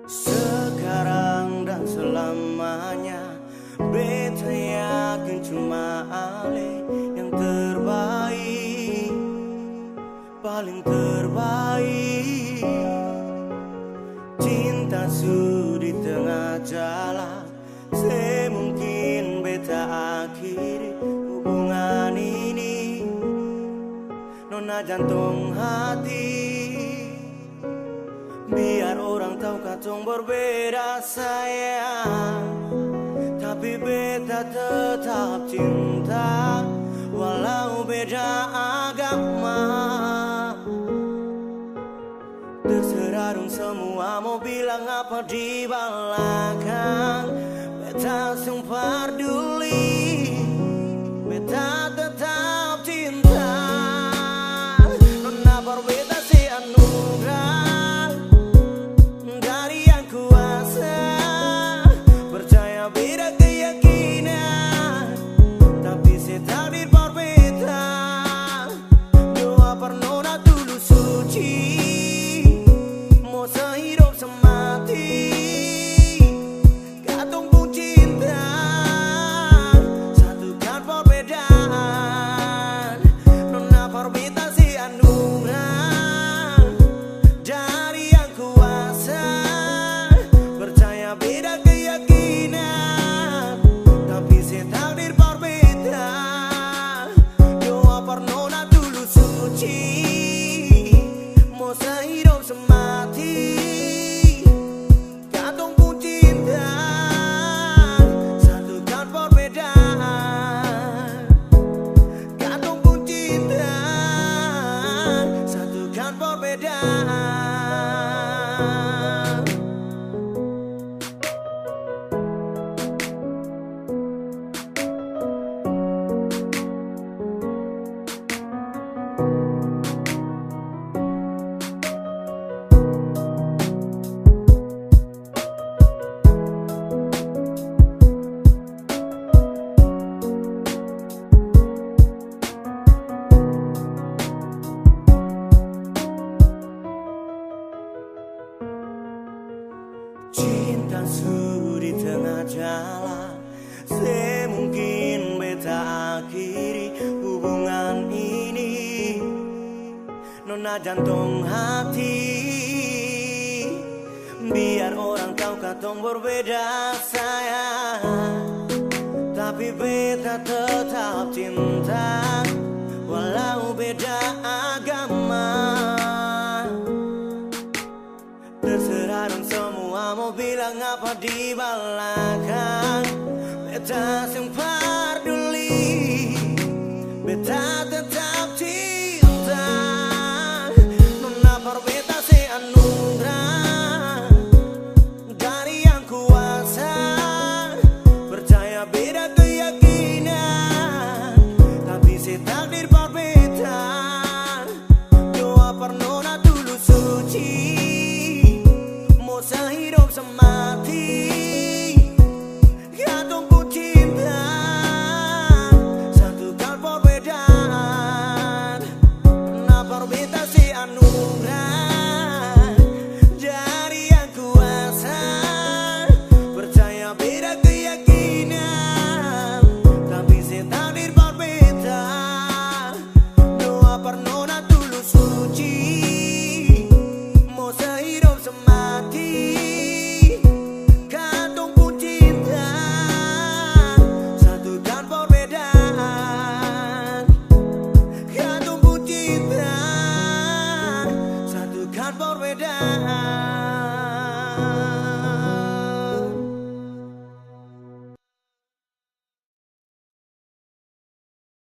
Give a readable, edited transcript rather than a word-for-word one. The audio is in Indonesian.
Sekarang dan selamanya beta yakin cuma Ale yang terbaik, paling terbaik. Cinta su di tengah jalan, semungkin beta akhiri hubungan ini. Nona jantung hati, biar orang tahu katong berbeda sayang, tapi beta tetap cinta walau beda agama. Terserah dong semua mau bilang apa di belakang, beta sing peduli, beta tetap cinta. Nona berbeda si anugerah dari yang kuasa, percaya beda keyakinan, tapi si takdir berbeda. Doa per nona dulu suci, mau sehidup semati, katong pun cinta, satukan perbedaan. Nona berbeda si anugerah dari yang kuasa, percaya beda keyakinan, tapi si takdir berbeda. Doa per nona dulu suci, mau sehidup semati, katong pun cinta, satukan perbedaan. Katong pun cinta, satukan perbedaan. Cinta su di tengah jalan, semungkin beta akhiri hubungan ini. Nona jantung hati, biar orang tahu katong berbeda sayang, tapi beta tetap cinta walau beda agama. Terserah dong semua mau bilang apa di belakang, beta sing